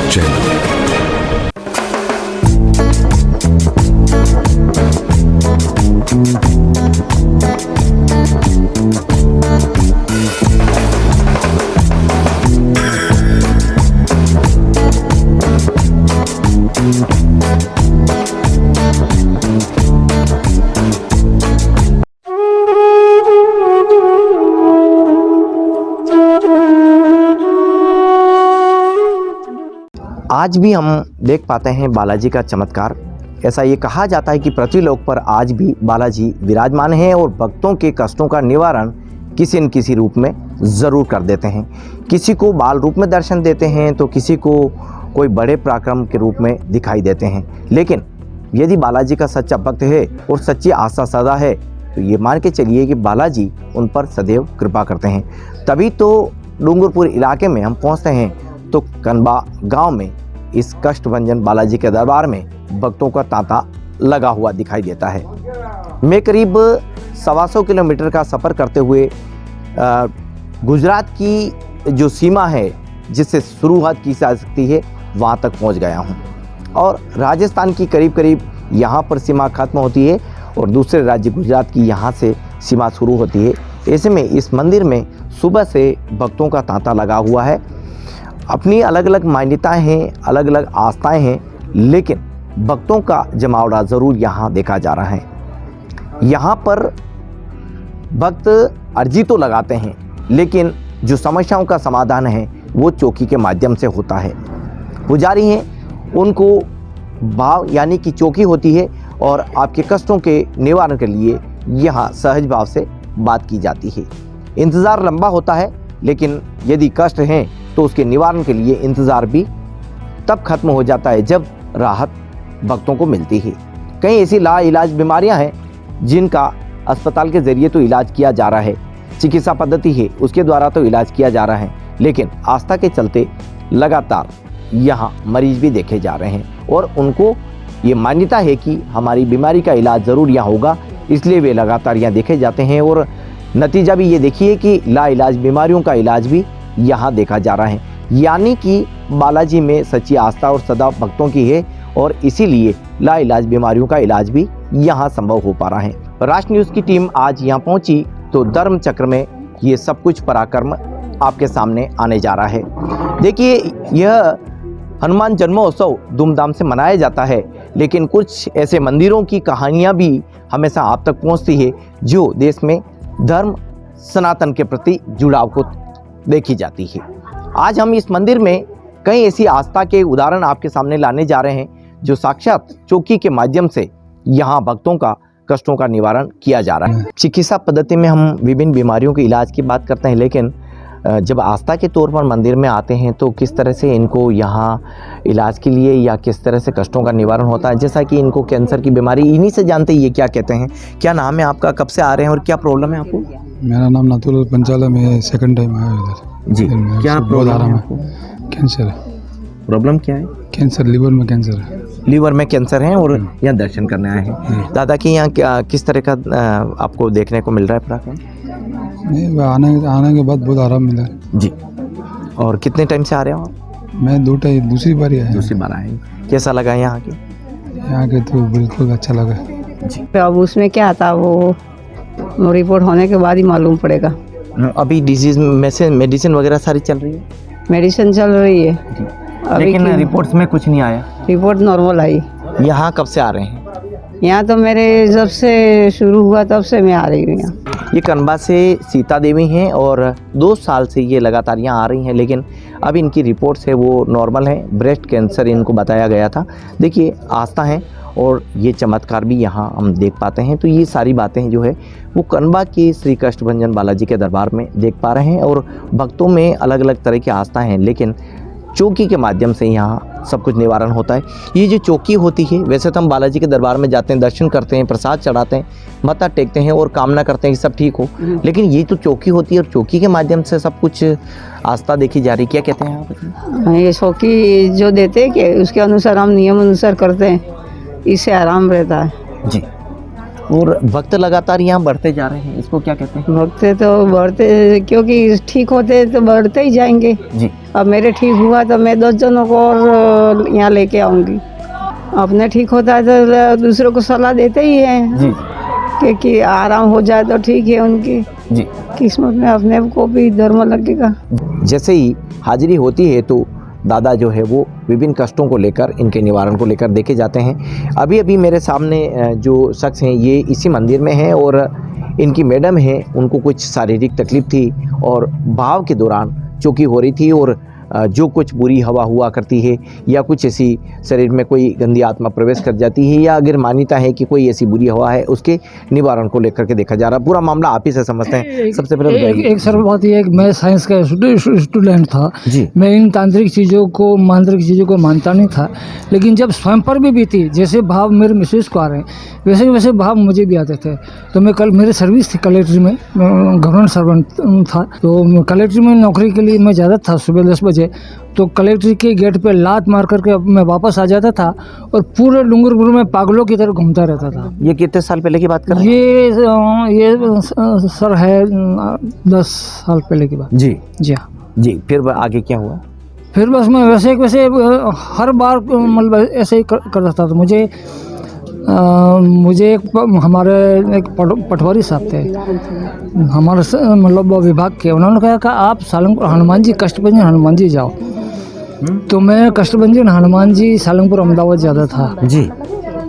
Channel. आज भी हम देख पाते हैं बालाजी का चमत्कार। ऐसा ये कहा जाता है कि पृथ्वीलोक पर आज भी बालाजी विराजमान हैं और भक्तों के कष्टों का निवारण किसी न किसी रूप में ज़रूर कर देते हैं। किसी को बाल रूप में दर्शन देते हैं तो किसी को कोई बड़े पराक्रम के रूप में दिखाई देते हैं। लेकिन यदि बालाजी का सच्चा भक्त है और सच्ची आस्था सदा है तो ये मान के चलिए कि बालाजी उन पर सदैव कृपा करते हैं। तभी तो डूंगरपुर इलाके में हम पहुँचते हैं तो कनबा गाँव में इस कष्टभंजन बालाजी के दरबार में भक्तों का तांता लगा हुआ दिखाई देता है। मैं करीब 125 किलोमीटर का सफ़र करते हुए गुजरात की जो सीमा है जिससे शुरुआत की जा सकती है वहाँ तक पहुँच गया हूँ और राजस्थान की करीब करीब यहाँ पर सीमा खत्म होती है और दूसरे राज्य गुजरात की यहाँ से सीमा शुरू होती है। ऐसे में इस मंदिर में सुबह से भक्तों का तांता लगा हुआ है। अपनी अलग अलग मान्यताएं हैं, अलग अलग आस्थाएं हैं, लेकिन भक्तों का जमावड़ा ज़रूर यहाँ देखा जा रहा है। यहाँ पर भक्त अर्जी तो लगाते हैं लेकिन जो समस्याओं का समाधान है वो चौकी के माध्यम से होता है। पुजारी हैं, उनको भाव यानी कि चौकी होती है और आपके कष्टों के निवारण के लिए यहाँ सहज भाव से बात की जाती है। इंतज़ार लंबा होता है लेकिन यदि कष्ट हैं तो उसके निवारण के लिए इंतज़ार भी तब खत्म हो जाता है जब राहत भक्तों को मिलती है। कई ऐसी लाइलाज बीमारियां हैं जिनका अस्पताल के ज़रिए तो इलाज किया जा रहा है, चिकित्सा पद्धति है उसके द्वारा तो इलाज किया जा रहा है, लेकिन आस्था के चलते लगातार यहाँ मरीज भी देखे जा रहे हैं और उनको ये मान्यता है कि हमारी बीमारी का इलाज ज़रूर यहाँ होगा, इसलिए वे लगातार यहाँ देखे जाते हैं और नतीजा भी ये देखिए कि लाइलाज बीमारियों का इलाज भी यहाँ देखा जा रहा है। यानी कि बालाजी में सच्ची आस्था और सदा भक्तों की है और इसीलिए लाइलाज बीमारियों का इलाज भी यहाँ संभव हो पा रहा है। राष्ट्र न्यूज़ की टीम आज यहाँ पहुँची तो धर्म चक्र में ये सब कुछ पराक्रम आपके सामने आने जा रहा है। देखिए, यह हनुमान जन्मोत्सव धूमधाम से मनाया जाता है, लेकिन कुछ ऐसे मंदिरों की कहानियाँ भी हमेशा आप तक पहुँचती है जो देश में धर्म सनातन के प्रति जुड़ाव को देखी जाती है। आज हम इस मंदिर में कई ऐसी आस्था के उदाहरण आपके सामने लाने जा रहे हैं जो साक्षात चौकी के माध्यम से यहाँ भक्तों का कष्टों का निवारण किया जा रहा है। चिकित्सा पद्धति में हम विभिन्न बीमारियों के इलाज की बात करते हैं, लेकिन जब आस्था के तौर पर मंदिर में आते हैं तो किस तरह से इनको यहाँ इलाज के लिए या किस तरह से कष्टों का निवारण होता है। जैसा कि इनको कैंसर की बीमारी, इन्हीं से जानते ही ये क्या कहते हैं। क्या नाम है आपका, कब से आ रहे हैं और क्या प्रॉब्लम है आपको? मेरा नाम नातुल पंचाला में सेकंड टाइम आया इधर जी। क्या प्रॉब्लम है आपको? कैंसर। प्रॉब्लम क्या है? कैंसर, लीवर में कैंसर है। लीवर में कैंसर है और यहाँ दर्शन करने आए हैं। दादा के यहाँ क्या किस तरह का आपको देखने को मिल रहा है पराक्रम? नहीं, आने के बाद बहुत आराम मिला जी। और कितने टाइम से आ रहे हो आप? मैं दूसरी बार ही आया। दूसरी बार आए। कैसा लगा यहाँ के? यहाँ के तो बिल्कुल अच्छा लगा जी। अब उसमें क्या था वो रिपोर्ट होने के बाद ही मालूम पड़ेगा। अभी डिजीज में से मेडिसिन वगैरह सारी चल रही है? मेडिसिन चल रही है लेकिन रिपोर्ट्स में कुछ नहीं आया। रिपोर्ट नॉर्मल आई। यहाँ कब से आ रहे हैं? यहाँ तो मेरे जब से शुरू हुआ तब से मैं आ रही हूँ यहाँ। ये कनबा से सीता देवी हैं और 2 साल से ये लगातार यहाँ आ रही हैं, लेकिन अब इनकी रिपोर्ट्स है वो नॉर्मल है। ब्रेस्ट कैंसर इनको बताया गया था। देखिए, आस्था है और ये चमत्कार भी यहाँ हम देख पाते हैं। तो ये सारी बातें जो है वो कनबा के श्री कष्टभंजन बालाजी के दरबार में देख पा रहे हैं और भक्तों में अलग अलग तरह की आस्था हैं, लेकिन चौकी के माध्यम से यहाँ सब कुछ निवारण होता है। ये जो चौकी होती है, वैसे तो हम बालाजी के दरबार में जाते हैं, दर्शन करते हैं, प्रसाद चढ़ाते हैं, मत्था टेकते हैं और कामना करते हैं कि सब ठीक हो, लेकिन ये तो चौकी होती है और चौकी के माध्यम से सब कुछ आस्था देखी जा रही। क्या कहते हैं आप? ये चौकी जो देते हैं कि उसके अनुसार हम नियम अनुसार करते हैं, इससे आराम रहता है जी। और भक्त लगातार यहाँ बढ़ते जा रहे हैं, इसको क्या कहते हैं? भक्त तो बढ़ते, क्योंकि ठीक होते तो बढ़ते ही जाएंगे। जी अब मेरे ठीक हुआ तो मैं 10 जनों को और यहाँ लेके आऊँगी। अपने ठीक होता है तो दूसरों को सलाह देते ही हैं जी कि आराम हो जाए तो ठीक है, उनकी जी। किस्मत में अपने को भी धर्म लगेगा। जैसे ही हाजिरी होती है तो दादा जो है वो विभिन्न कष्टों को लेकर, इनके निवारण को लेकर देखे जाते हैं। अभी अभी मेरे सामने जो शख्स हैं ये इसी मंदिर में हैं और इनकी मैडम है, उनको कुछ शारीरिक तकलीफ थी और भाव के दौरान चौकी हो रही थी और जो कुछ बुरी हवा हुआ करती है या कुछ ऐसी शरीर में कोई गंदी आत्मा प्रवेश कर जाती है या अगर मान्यता है कि कोई ऐसी बुरी हवा है, उसके निवारण को लेकर के देखा जा रहा है। पूरा मामला आप ही से समझते हैं। सबसे पहले बताइए। एक सर बात ये है कि मैं साइंस का स्टूडेंट था जी मैं इन तांत्रिक चीज़ों को, मांत्रिक चीज़ों को मानता नहीं था, लेकिन जब स्वयं पर भी बीती, जैसे भाव मेरे मिसेज को आ रहे हैं वैसे वैसे भाव मुझे भी आते थे। तो मैं कल मेरी सर्विस थी कलेक्ट्री में, गवर्नमेंट सर्वेंट था, तो कलेक्ट्री में नौकरी के लिए मैं ज़्यादा था सुबह 10 बजे। तो कलेक्ट्री के गेट पे लात मार करके मैं वापस आ जाता था और पूरे डूंगरपुर में पागलों की तरह घूमता रहता था। ये कितने साल पहले की बात कर रहे हैं? ये सर है 10 साल पहले की बात। जी जी हाँ। जी। फिर आगे क्या हुआ? फिर बस मैं वैसे हर बार मतलब ऐसे ही करता था। तो मुझे हमारे एक पटवारी साहब थे हमारे मतलब विभाग के, उन्होंने कहा कि आप सालंगपुर हनुमान जी, कष्टभंजन हनुमान जी जाओ। तो मैं कष्टभंजन हनुमान जी सालंगपुर अहमदाबाद ज़्यादा था। जी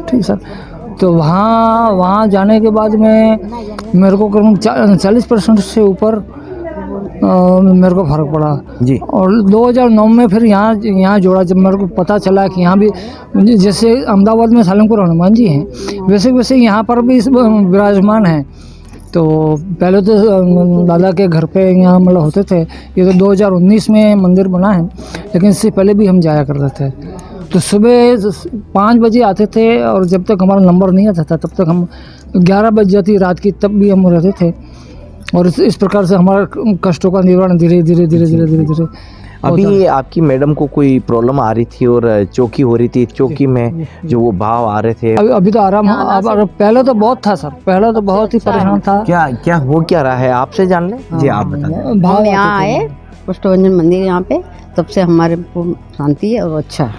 ठीक सर। तो वहाँ जाने के बाद में मेरे को करीब 40% से ऊपर मेरे को फ़र्क पड़ा जी। और 2009 में फिर यहाँ जोड़ा, जब मेरे को पता चला कि यहाँ भी जैसे अहमदाबाद में सालंगपुर हनुमान जी हैं वैसे वैसे यहाँ पर भी विराजमान हैं। तो पहले तो दादा के घर पे यहाँ मतलब होते थे, ये तो 2019 में मंदिर बना है, लेकिन इससे पहले भी हम जाया करते थे। तो सुबह 5 बजे आते थे और जब तक हमारा नंबर नहीं आता था तब तक हम 11 बज जाती रात की, तब भी हम रहते थे। और इस प्रकार से हमारा कष्टों का निवारण धीरे धीरे अभी आपकी मैडम को कोई प्रॉब्लम आ रही थी और चौकी हो रही थी, चौकी में जो वो भाव आ रहे थे, अभी तो आराम। पहले तो बहुत था सर, पहले तो बहुत ही परेशान था। क्या क्या हो क्या रहा है आपसे जान ले? जी आप बताएं। भाव हम यहाँ आए कष्टभंजन मंदिर यहाँ पे, तब से हमारे को शांति है और अच्छा है।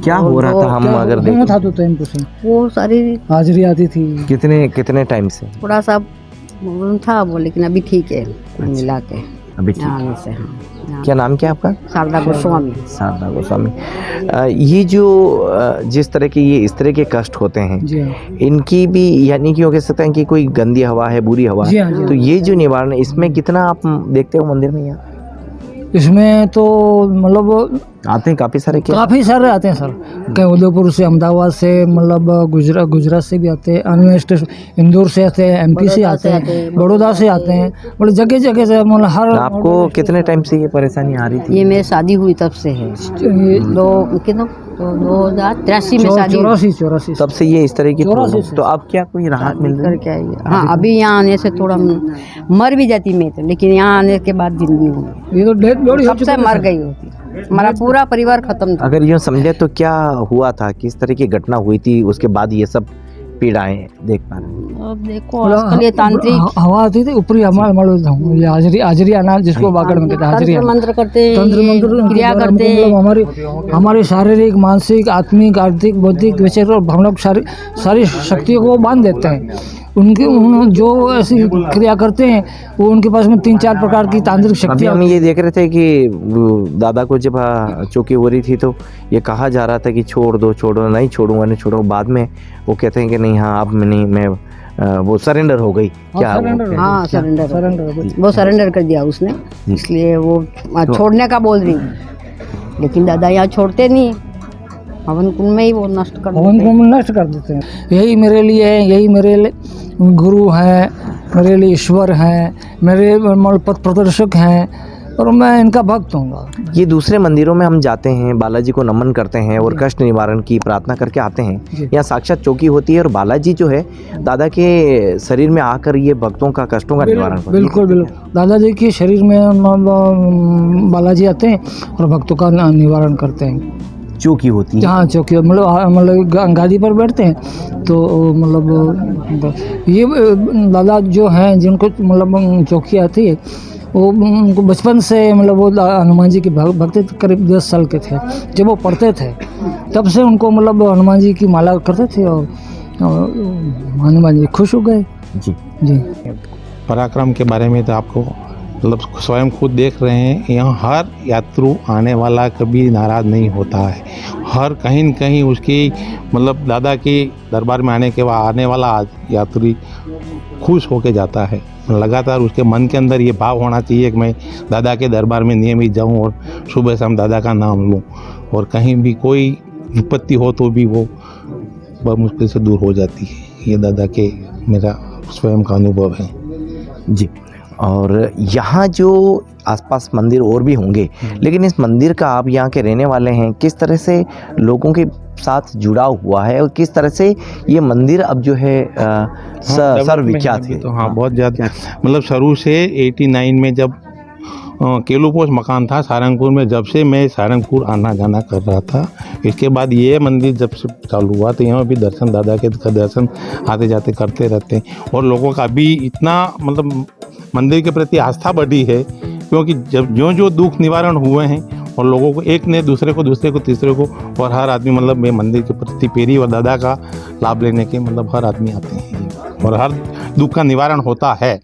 क्या हो रहा था हम अगर देखें? था तो 10% वो सारी हाजिरी आती थी। कितने टाइम से? थोड़ा सा प्रॉब्लम था वो, लेकिन अभी ठीक है मिला के अभी ठीक यहाँ है। आने से। हाँ, क्या नाम क्या आपका? शारदा गोस्वामी। शारदा गोस्वामी। ये जो जिस तरह के ये इस तरह के कष्ट होते हैं, जी हाँ। इनकी भी यानी कि हो कह सकते हैं कि कोई गंदी हवा है, बुरी हवा जी हाँ, है, जी तो ये जो निवारण है इसमें कितना आप देखते हो मंदिर में? यहाँ इसमें तो मतलब आते हैं काफी सारे। क्या काफ़ी सारे आते हैं सर, कहीं उदयपुर से, अहमदाबाद से, मतलब गुजरात से भी आते हैं, अन्य स्टेशन इंदौर से आते हैं, MP से आते हैं, बड़ौदा से आते हैं, मतलब जगह जगह से, मतलब हर। आपको कितने टाइम से ये परेशानी आ रही थी? ये मेरी शादी हुई तब से है, 2083 में शादी हुई। 84 तब से ये इस तरह की 84 प्रॉब्लम। से। तो अब क्या कोई राहत मिल रही है? करके आई है। हाँ, अभी यहाँ आने से थोड़ा मर भी जाती मैं तो, लेकिन यहाँ आने के बाद जिंदगी हुई, ये तो डेथ बॉडी कब से मर गई होती, हमारा पूरा परिवार खत्म था। अगर यूँ समझे तो क्या हुआ था, किस तरह की घटना हुई थी, उसके बाद ये सब पीड़ाएं देख पा रहे हैं? अब देखो आजकल ये तांत्रिक हवा आती थी ऊपरी, हमारे हाजिरी आना जिसको बागड़ में कहते हैं, हाजिरी तंत्र मंत्र करते हैं, तंत्र मंत्र क्रिया करते हैं। मतलब हमारी शारीरिक, मानसिक, आत्मिक, आर्थिक, बौद्धिक विषय और हम लोग सारी शक्तियों को बांध देते हैं। उन जो ऐसी क्रिया करते हैं वो उनके पास में 3-4 प्रकार की तांत्रिक अभी शक्तियाँ। हम ये देख रहे थे कि दादा को जब चौकी हो रही थी तो ये कहा जा रहा था कि छोड़ दो, नहीं छोड़ूंगा, नहीं छोड़ूंगा। बाद में वो कहते हैं कि नहीं, हाँ अब नहीं, मैं वो सरेंडर हो गई। क्या हाँ, सरेंडर वो सरेंडर कर दिया उसने, इसलिए वो छोड़ने का बोल रही, लेकिन दादा यहाँ छोड़ते नहीं, हवन कुंड में ही वो नष्ट कर देते हैं। यही मेरे लिए है, यही मेरे लिए गुरु हैं, मेरे लिए ईश्वर हैं, मेरे पथ प्रदर्शक हैं और मैं इनका भक्त हूँ। ये दूसरे मंदिरों में हम जाते हैं, बालाजी को नमन करते हैं और कष्ट निवारण की प्रार्थना करके आते हैं। यहाँ साक्षात चौकी होती है और बालाजी जो है दादा के शरीर में आकर ये भक्तों का कष्टों का निवारण करते हैं। बिल्कुल दादाजी के शरीर में बालाजी आते हैं और भक्तों का निवारण करते हैं। चौकी होती है। जहाँ चौकी मतलब मतलब गादी पर बैठते हैं तो मतलब ये दादा जो हैं जिनको मतलब चौकी आती है वो उनको बचपन से मतलब वो हनुमान जी के भक्त थे, करीब 10 साल के थे जब वो पढ़ते थे, तब से उनको मतलब हनुमान जी की माला करते थे और हनुमान जी खुश हो गए। जी जी पराक्रम के बारे में तो आपको मतलब स्वयं खुद देख रहे हैं, यहाँ हर यात्रु आने वाला कभी नाराज़ नहीं होता है। हर कहीं न कहीं उसकी मतलब दादा के दरबार में आने के बाद आने वाला यात्री खुश होके जाता है। लगातार उसके मन के अंदर ये भाव होना चाहिए कि मैं दादा के दरबार में नियमित जाऊं और सुबह शाम दादा का नाम लूं, और कहीं भी कोई विपत्ति हो तो भी वो बहुत मुश्किल से दूर हो जाती है। ये दादा के मेरा स्वयं का अनुभव है। जी। और यहाँ जो आसपास मंदिर और भी होंगे, लेकिन इस मंदिर का आप यहाँ के रहने वाले हैं, किस तरह से लोगों के साथ जुड़ाव हुआ है और किस तरह से ये मंदिर अब जो है सर्वविख्यात है? तो हाँ बहुत ज़्यादा मतलब शुरू से 89 में जब केलूपोस मकान था सारंगपुर में, जब से मैं सारंगपुर आना जाना कर रहा था, इसके बाद ये मंदिर जब से चालू हुआ तो यहाँ भी दर्शन दादा के दर्शन आते जाते करते रहते हैं। और लोगों का भी इतना मतलब मंदिर के प्रति आस्था बढ़ी है, क्योंकि जब जो दुख निवारण हुए हैं और लोगों को एक ने दूसरे को तीसरे को, और हर आदमी मतलब मैं मंदिर के प्रति पेरी और दादा का लाभ लेने के मतलब हर आदमी आते हैं और हर दुख का निवारण होता है।